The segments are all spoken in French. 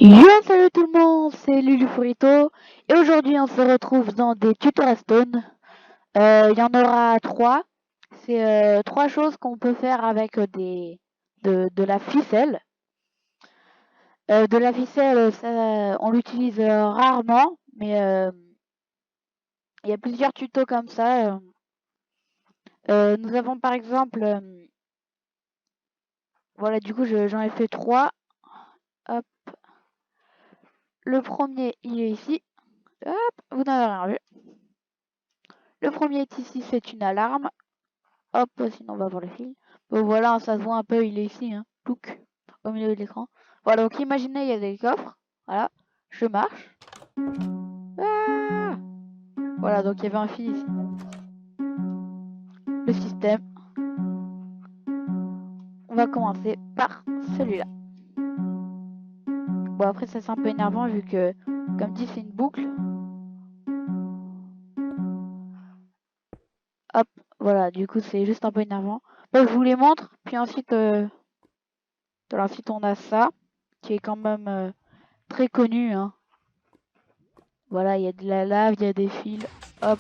Yo, salut tout le monde, c'est Lulu Furito et aujourd'hui on se retrouve dans des tutorials. Il y en aura trois. C'est trois choses qu'on peut faire avec de la ficelle. De la ficelle, ça, on l'utilise rarement, mais il y a plusieurs tutos comme ça. Nous avons par exemple, voilà, du coup j'en ai fait trois. Hop, le premier il est ici. Hop, vous n'avez rien vu. Le premier est ici, c'est une alarme. Hop, sinon on va voir le fil. Bon voilà, ça se voit un peu, il est ici, hein. Plouc, au milieu de l'écran. Voilà, donc imaginez, il y a des coffres. Voilà, je marche. Ah, voilà, donc il y avait un fil ici. Le système. On va commencer par celui-là. Bon, après, ça c'est un peu énervant vu que, comme dit, c'est une boucle. Hop, voilà, du coup, c'est juste un peu énervant. Bon, je vous les montre, puis ensuite, ensuite on a ça, qui est quand même très connu, hein. Voilà, il y a de la lave, il y a des fils. Hop,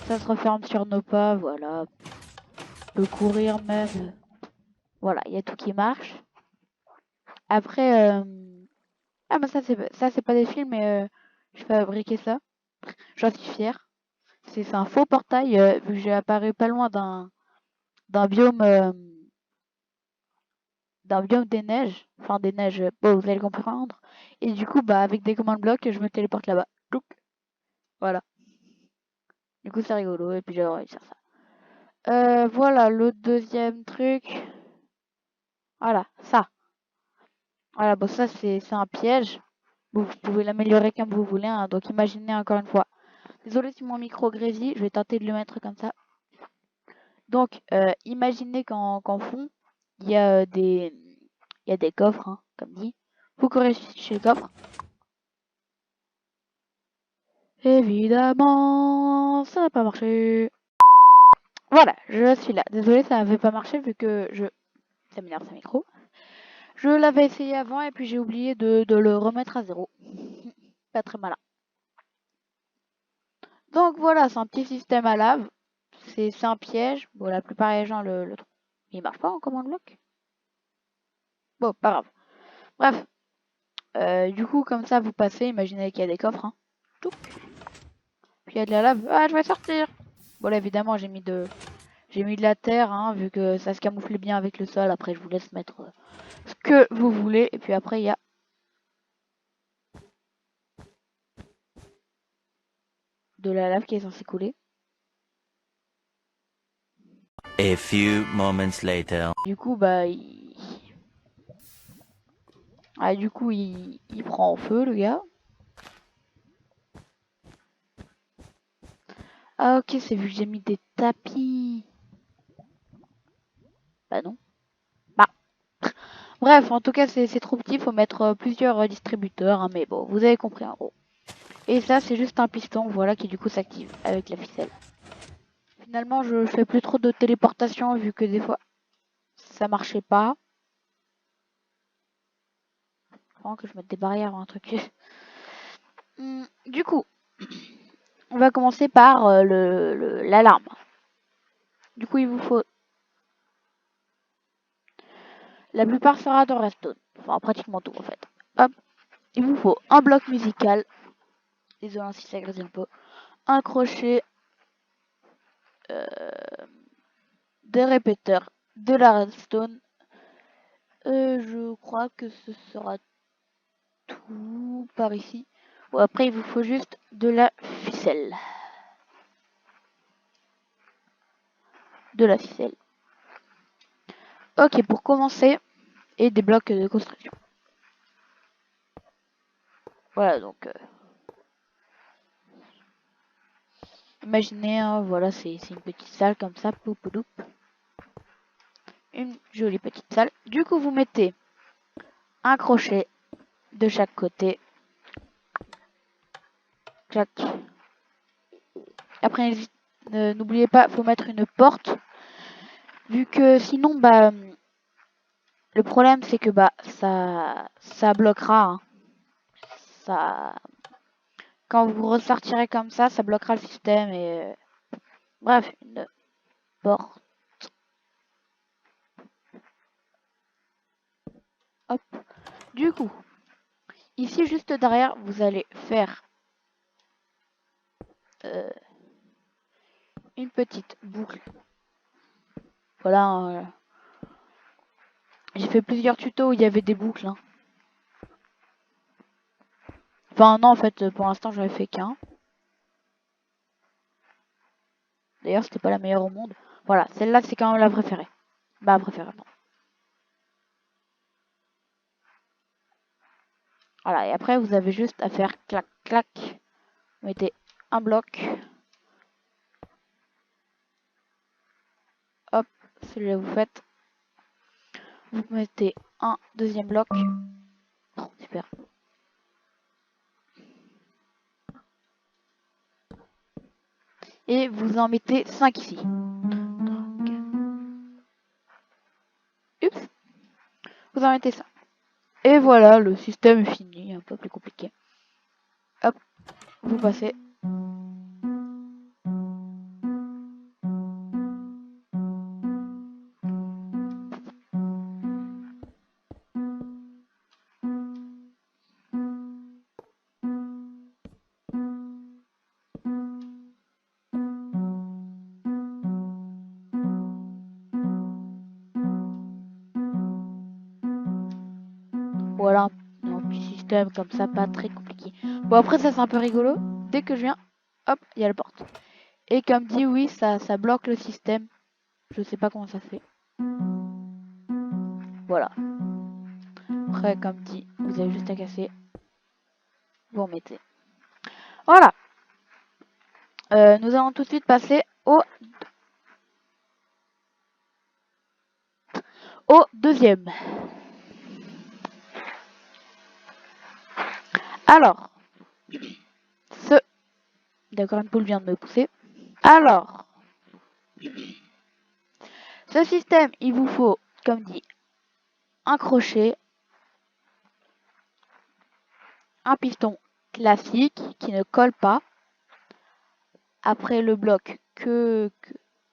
ça se referme sur nos pas, voilà. On peut courir même. Voilà, il y a tout qui marche. Après, ah bah ça c'est pas des fils, mais je vais fabriquer ça. J'en suis fière. C'est un faux portail, vu que j'ai apparu pas loin d'un biome d'un biome des neiges. Enfin des neiges, bon, vous allez comprendre. Et du coup, bah avec des commandes blocs, je me téléporte là-bas. Touc, voilà. Du coup, c'est rigolo, et puis j'ai réussi ça. Voilà, le deuxième truc. Voilà, ça. Voilà, bon ça c'est un piège. Vous pouvez l'améliorer comme vous voulez, hein. Donc imaginez encore une fois. Désolé si mon micro grésille, je vais tenter de le mettre comme ça. Donc imaginez qu'en fond, il y a il y a des coffres, hein, comme dit. Vous courez chez le coffre. Évidemment, ça n'a pas marché. Voilà, je suis là. Désolé, ça n'avait pas marché vu que je... Ça m'énerve ce micro. Je l'avais essayé avant et puis j'ai oublié de le remettre à zéro. Pas très malin. Donc voilà, c'est un petit système à lave. C'est un piège. Bon, la plupart des gens le trouvent. Il marche pas en commande bloc. Bon, pas grave. Bref. Du coup, comme ça, vous passez. Imaginez qu'il y a des coffres. Hein. Touc. Puis il y a de la lave. Ah, je vais sortir. Bon, là, évidemment, j'ai mis de la terre, hein, vu que ça se camoufle bien avec le sol. Après, je vous laisse mettre ce que vous voulez. Et puis après, il y a de la lave qui est censée couler. A few moments later. Du coup, bah, il prend en feu, le gars. Ah, ok, c'est vu que j'ai mis des tapis. Bah non. Bah. Bref, en tout cas, c'est trop petit. Faut mettre plusieurs distributeurs. Hein, mais bon, vous avez compris en gros. Et ça, c'est juste un piston, voilà, qui du coup s'active avec la ficelle. Finalement, je fais plus trop de téléportation vu que des fois, ça marchait pas. Vraiment que je mette des barrières ou un truc. Du coup, on va commencer par l'alarme. Du coup, il vous faut... La plupart sera dans Redstone. Enfin, pratiquement tout, en fait. Hop, il vous faut un bloc musical. Désolé si ça grésille un peu. Un crochet, euh, des répéteurs, de la redstone. Je crois que ce sera tout par ici. Bon, après, il vous faut juste de la ficelle. De la ficelle. Ok, pour commencer, et des blocs de construction. Voilà, donc... imaginez, hein, voilà, c'est une petite salle comme ça. Poup, poup, poup. Une jolie petite salle. Du coup, vous mettez un crochet de chaque côté. Clac. Après, n'oubliez pas, faut mettre une porte. Vu que sinon, bah, le problème c'est que bah ça bloquera. Hein. ça, quand vous ressortirez comme ça bloquera le système et bref, une porte. Hop. Du coup, ici juste derrière, vous allez faire une petite boucle. Voilà. J'ai fait plusieurs tutos où il y avait des boucles. Hein. Enfin non, en fait, pour l'instant, j'en ai fait qu'un. D'ailleurs, c'était pas la meilleure au monde. Voilà, celle-là, c'est quand même la préférée. Ma préférée, non. Voilà, et après, vous avez juste à faire clac, clac. Vous mettez un bloc. Hop, celui-là, vous faites. Vous mettez un deuxième bloc. Oh, super. Et vous en mettez 5 ici. Oups. Vous en mettez ça. Et voilà, le système est fini, un peu plus compliqué. Hop, vous passez. Voilà, un petit système comme ça, pas très compliqué. Bon, après, ça c'est un peu rigolo. Dès que je viens, hop, il y a la porte. Et comme dit, oui, ça bloque le système. Je sais pas comment ça se fait. Voilà. Après, comme dit, vous avez juste à casser. Vous remettez. Voilà. Nous allons tout de suite passer au deuxième. Alors, D'accord, une poule vient de me pousser. Alors, ce système, il vous faut, comme dit, un crochet, un piston classique qui ne colle pas. Après le bloc,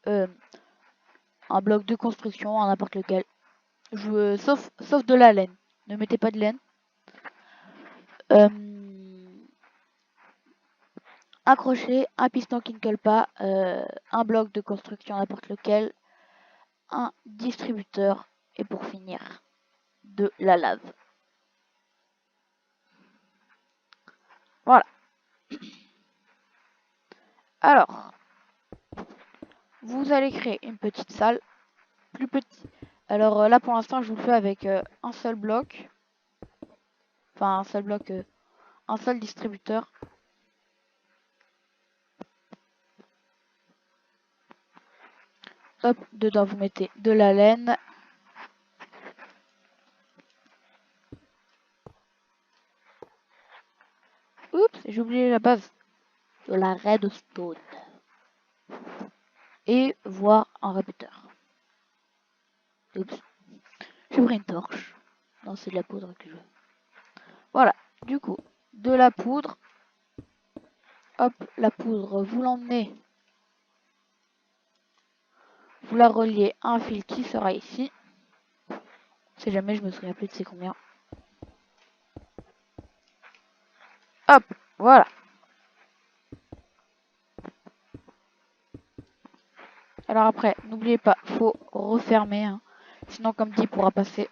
un bloc de construction, n'importe lequel. Sauf de la laine. Ne mettez pas de laine. Un crochet, un piston qui ne colle pas, un bloc de construction, n'importe lequel, un distributeur et pour finir, de la lave. Voilà. Alors, vous allez créer une petite salle, plus petite. Alors là pour l'instant je vous le fais avec un seul bloc, enfin un seul bloc, un seul distributeur. Hop, dedans vous mettez de la laine. Oups, j'ai oublié la base. De la redstone. Et voir un répéteur. Oups. J'ai pris une torche. Non, c'est de la poudre que je veux. Voilà, du coup, de la poudre. Hop, la poudre, vous l'emmenez. Vous la reliez à un fil qui sera ici. Si jamais je me souviens plus de c'est combien. Hop, voilà. Alors après, n'oubliez pas, faut refermer. Hein. Sinon, comme dit, il pourra passer.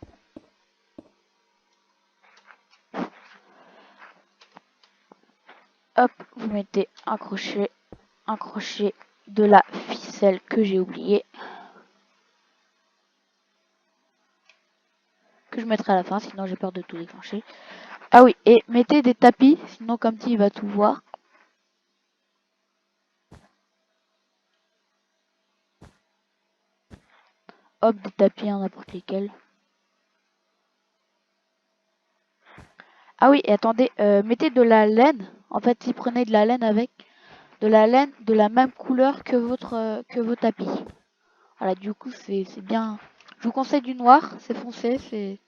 Hop, vous mettez un crochet, de la ficelle que j'ai oublié. Que je mettrai à la fin, sinon j'ai peur de tout déclencher. Ah oui, et mettez des tapis, sinon comme dit, il va tout voir. Hop, des tapis, n'importe lesquels. Ah oui, et attendez, mettez de la laine. En fait, si prenez de la laine avec, de la laine de la même couleur que vos tapis. Voilà, du coup, c'est bien. Je vous conseille du noir, c'est foncé, c'est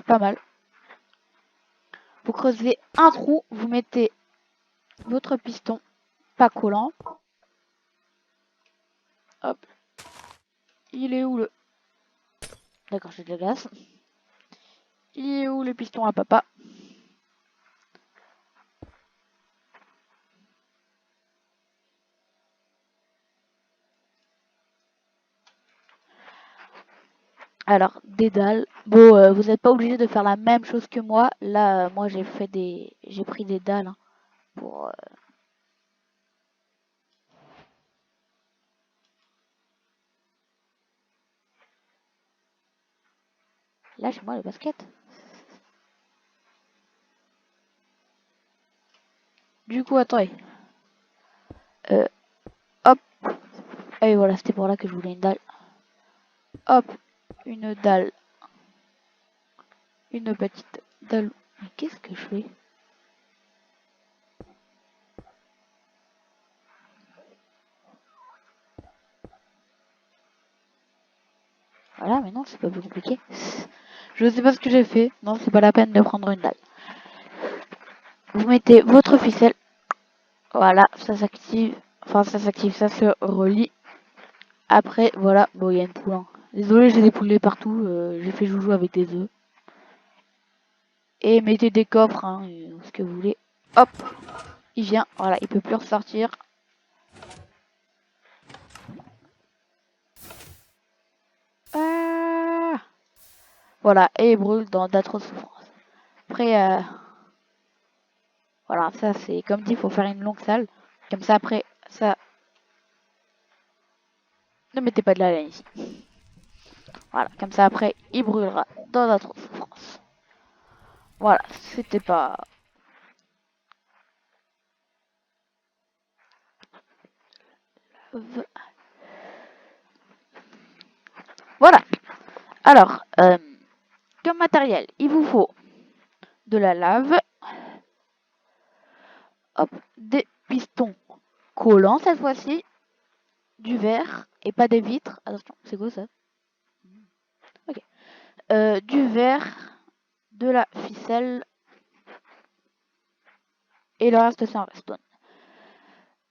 pas mal. Vous creusez un trou, vous mettez votre piston pas collant. Hop. Il est où le... D'accord, j'ai de la glace. Il est où le piston à papa? Alors, des dalles. Bon, vous n'êtes pas obligé de faire la même chose que moi. Là, moi, j'ai pris des dalles hein, pour... Lâche-moi le basket. Du coup, attendez. Hop. Et voilà, c'était pour là que je voulais une dalle. Hop. Une dalle. Une petite dalle. Mais qu'est-ce que je fais? Voilà, mais non, c'est pas plus compliqué. Je sais pas ce que j'ai fait. Non, c'est pas la peine de prendre une dalle. Vous mettez votre ficelle. Voilà, ça s'active. Enfin, ça s'active, ça se relie. Après, voilà. Bon, il y a une poule. Hein. Désolé, j'ai des poulets partout. J'ai fait joujou avec des œufs. Et mettez des coffres, hein, ce que vous voulez. Hop, il vient. Voilà, il peut plus ressortir. Ah, voilà, et il brûle dans d'atroces souffrances. Après, voilà, ça c'est comme dit, il faut faire une longue salle. Comme ça, après, ça... Ne mettez pas de la laine ici. Voilà, comme ça, après, il brûlera dans d'atroces souffrances. Voilà, c'était pas... Voilà. Alors, comme matériel, il vous faut de la lave. Hop, des pistons collants cette fois-ci. Du verre et pas des vitres. Attention, c'est quoi ça? Ok. Du verre, de la ficelle et le reste c'est un redstone.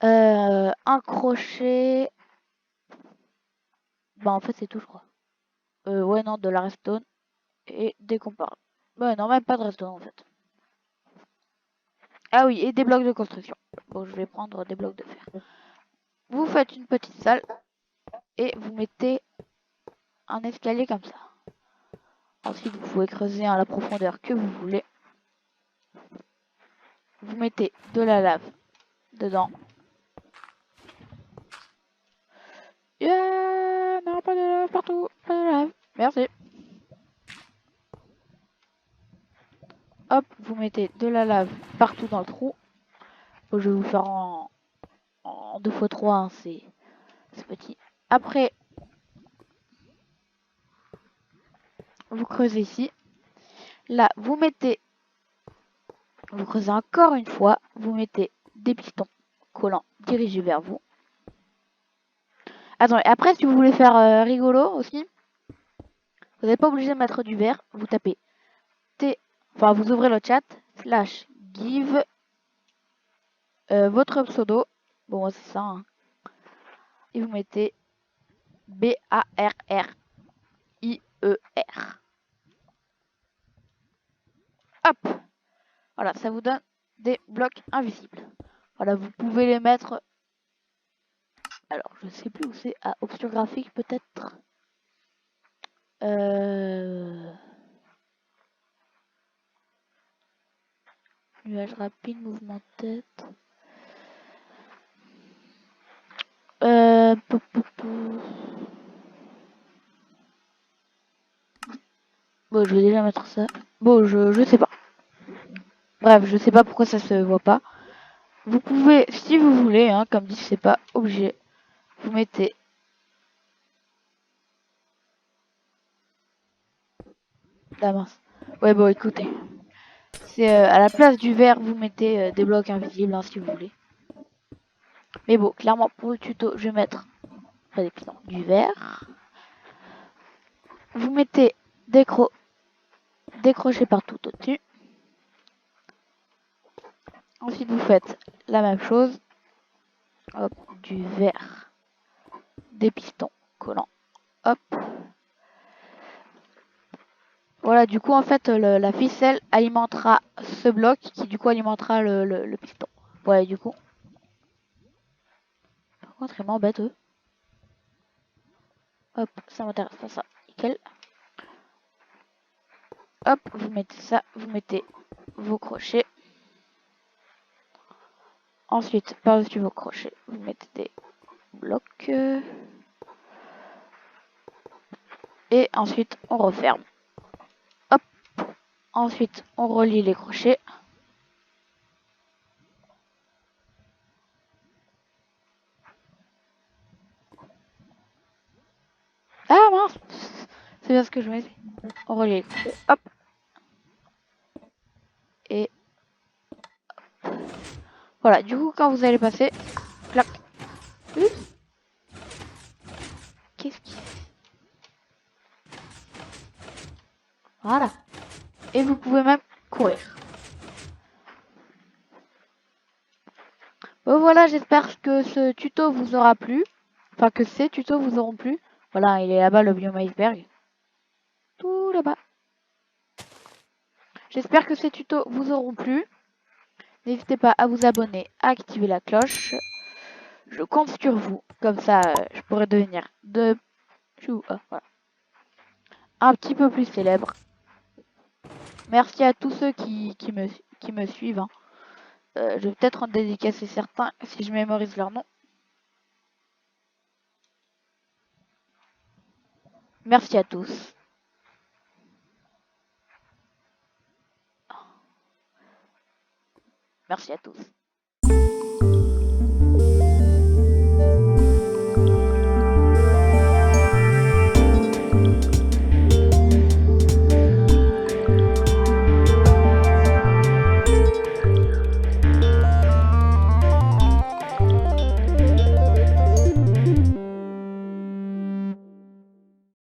Un crochet. Bah en fait c'est tout je crois. Ouais non, de la redstone et des comparables. Bah non, même pas de redstone en fait. Ah oui, et des blocs de construction. Bon, je vais prendre des blocs de fer. Vous faites une petite salle et vous mettez un escalier comme ça. Ensuite, vous pouvez creuser à la profondeur que vous voulez. Vous mettez de la lave dedans. Yeah, non, pas de lave partout, pas de lave. Merci. Hop, vous mettez de la lave partout dans le trou. Bon, je vais vous faire en 2x3, hein, c'est petit. Après, vous creusez ici. Là, vous creusez encore une fois. Vous mettez des pistons collants dirigés vers vous. Attendez, après, si vous voulez faire rigolo aussi, vous n'êtes pas obligé de mettre du verre. Vous tapez T, enfin, vous ouvrez le chat, /give votre pseudo. Bon, moi, c'est ça. Hein. Et vous mettez BARRIER. Hop! Voilà, ça vous donne des blocs invisibles. Voilà, vous pouvez les mettre... Alors, je sais plus où c'est. À option graphique, peut-être. Nuage rapide, mouvement de tête. Bon, je vais déjà mettre ça. Bon, je sais pas. Bref, je sais pas pourquoi ça se voit pas. Vous pouvez, si vous voulez, hein, comme dit, c'est pas obligé. Vous mettez... Ah mince. Ouais, bon, écoutez. C'est à la place du verre, vous mettez des blocs invisibles, hein, si vous voulez. Mais bon, clairement, pour le tuto, je vais mettre pas des pistons, du verre. Vous mettez des crochets partout au-dessus. Ensuite, vous faites la même chose. Hop, du verre, des pistons collants. Hop. Voilà, du coup, en fait, la ficelle alimentera ce bloc qui, du coup, alimentera le piston. Voilà, du coup. Par contre, ils m'embêtent, eux. Hop, ça m'intéresse pas, ça. Nickel. Hop, vous mettez ça, vous mettez vos crochets. Ensuite, par-dessus vos crochets, vous mettez des blocs. Et ensuite, on referme. Hop. Ensuite, on relie les crochets. Ah mince, c'est bien ce que je me dis. On relie les crochets. Hop. Et voilà, du coup, quand vous allez passer, clac. Oups. Qu'est-ce qui... Voilà. Et vous pouvez même courir. Bon voilà, j'espère que ce tuto vous aura plu. Enfin, que ces tutos vous auront plu. Voilà, il est là-bas, le biome iceberg. Tout là-bas. J'espère que ces tutos vous auront plu. N'hésitez pas à vous abonner, à activer la cloche. Je compte sur vous. Comme ça, je pourrai devenir voilà, un petit peu plus célèbre. Merci à tous ceux qui me suivent. Hein. Je vais peut-être en dédicacer certains si je mémorise leur nom. Merci à tous. Merci à tous.